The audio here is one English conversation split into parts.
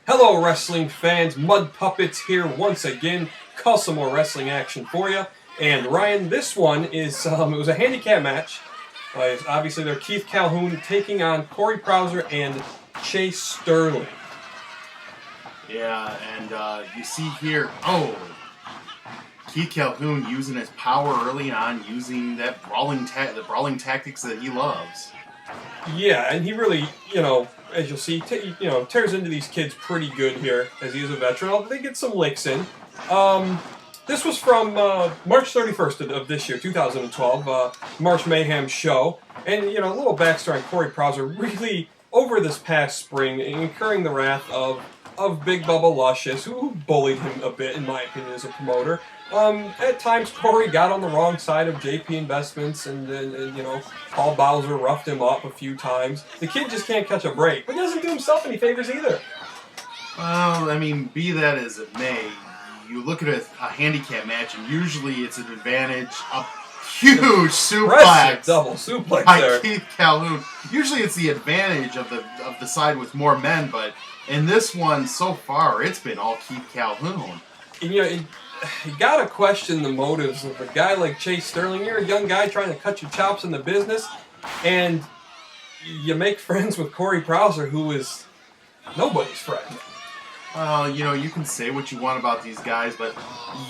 Hello, wrestling fans. Mud Puppets here once again. Call some more wrestling action for you. And Ryan, this one is it was a handicap match. Obviously, they're Keith Calhoun taking on Cory and Chase Sterling. Yeah, and you see here, Keith Calhoun using his power early on, using that the brawling tactics that he loves. Yeah, and he really, as you'll see, tears into these kids pretty good here as he's a veteran. They get some licks in. This was from March 31st of this year, 2012, March Mayhem show. And, a little backstory on Cory really, over this past spring, incurring the wrath of Big Bubba Luscious, who bullied him a bit, in my opinion, as a promoter. At times, Cory got on the wrong side of JP Investments, and Paul Bowser roughed him up a few times. The kid just can't catch a break, but he doesn't do himself any favors either. Well, be that as it may, you look at a handicap match, and usually it's an advantage. A huge suplex, double suplex by there. Keith Calhoun. Usually it's the advantage of the side with more men, but in this one so far, it's been all Keith Calhoun. And, you gotta question the motives of a guy like Chase Sterling. You're a young guy trying to cut your chops in the business, and you make friends with Cory who is nobody's friend. You can say what you want about these guys, but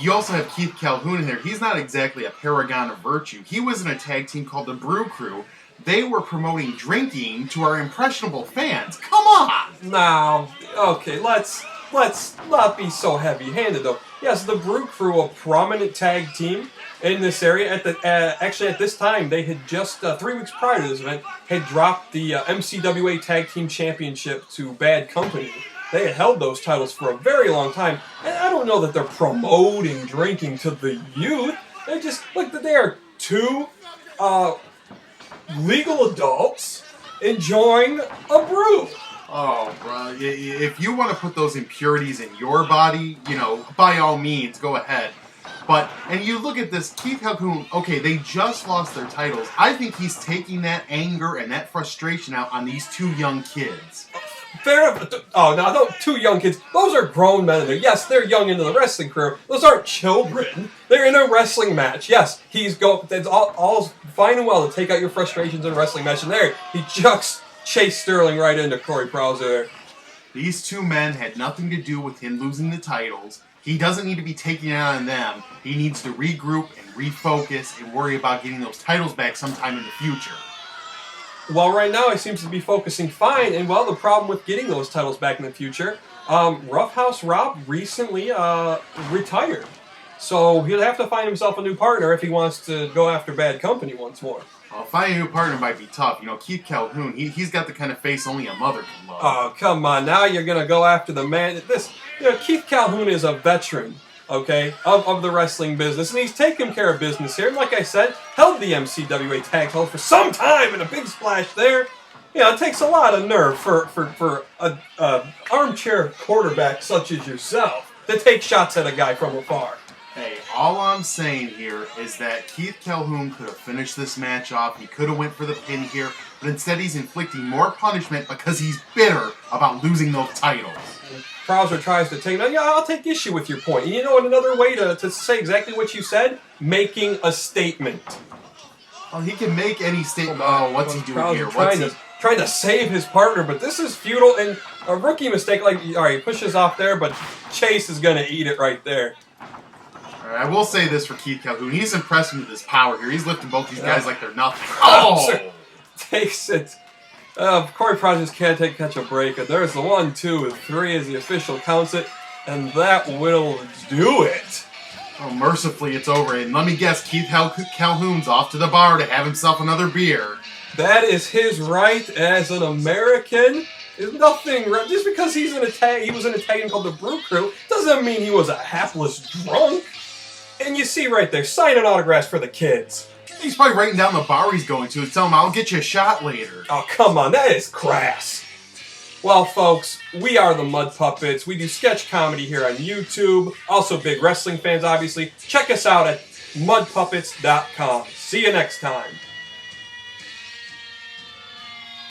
you also have Keith Calhoun in there. He's not exactly a paragon of virtue. He was in a tag team called the Brew Crew. They were promoting drinking to our impressionable fans. Come on! Now, okay, let's not be so heavy-handed, though. Yes, the Brew Crew, a prominent tag team in this area. Actually, at this time, they had just 3 weeks prior to this event had dropped the MCWA Tag Team Championship to Bad Company. They had held those titles for a very long time, and I don't know that they're promoting drinking to the youth. They just they are two legal adults enjoying a brew. Oh, bro, if you want to put those impurities in your body, by all means, go ahead. And you look at this, Keith Calhoun, okay, they just lost their titles. I think he's taking that anger and that frustration out on these 2 young kids. Fair enough. Oh, no, those 2 young kids, those are grown men in there. Yes, they're young into the wrestling career. Those aren't children. They're in a wrestling match. Yes, that's all fine and well to take out your frustrations in a wrestling match. And there, he chucks Chase Sterling right into Cory there. These 2 men had nothing to do with him losing the titles. He doesn't need to be taking it out on them. He needs to regroup and refocus and worry about getting those titles back sometime in the future. Well, right now he seems to be focusing fine, and the problem with getting those titles back in the future, Roughhouse Rob recently retired. So he'll have to find himself a new partner if he wants to go after Bad Company once more. Well, finding a new partner might be tough. Keith Calhoun, he's got the kind of face only a mother can love. Oh, come on. Now you're going to go after the man. Keith Calhoun is a veteran, okay, of the wrestling business, and he's taken care of business here. And like I said, held the MCWA tag title for some time, and a big splash there. It takes a lot of nerve for a armchair quarterback such as yourself to take shots at a guy from afar. Hey, all I'm saying here is that Keith Calhoun could have finished this match off. He could have went for the pin here, but instead he's inflicting more punishment because he's bitter about losing those titles. Krauser tries to take... Yeah, I'll take issue with your point. And another way to say exactly what you said? Making a statement. Well, he can make any statement. Oh, what's he doing here? Trying to save his partner, but this is futile and a rookie mistake. All right, he pushes off there, but Chase is going to eat it right there. I will say this for Keith Calhoun. He's impressed me with his power here. He's lifting both these guys like they're nothing. Oh! Takes it. Cory just can't catch a break. And there's the 1, 2, and 3 as the official counts it. And that will do it. Oh, mercifully, it's over. And let me guess, Keith Calhoun's off to the bar to have himself another beer. That is his right as an American. There's nothing just because he was in a tag called the Brew Crew doesn't mean he was a hapless drunk. And you see right there, signing autographs for the kids. He's probably writing down the bar he's going to and telling him, I'll get you a shot later. Oh, come on, that is crass. Well, folks, we are the Mud Puppets. We do sketch comedy here on YouTube. Also big wrestling fans, obviously. Check us out at mudpuppets.com. See you next time.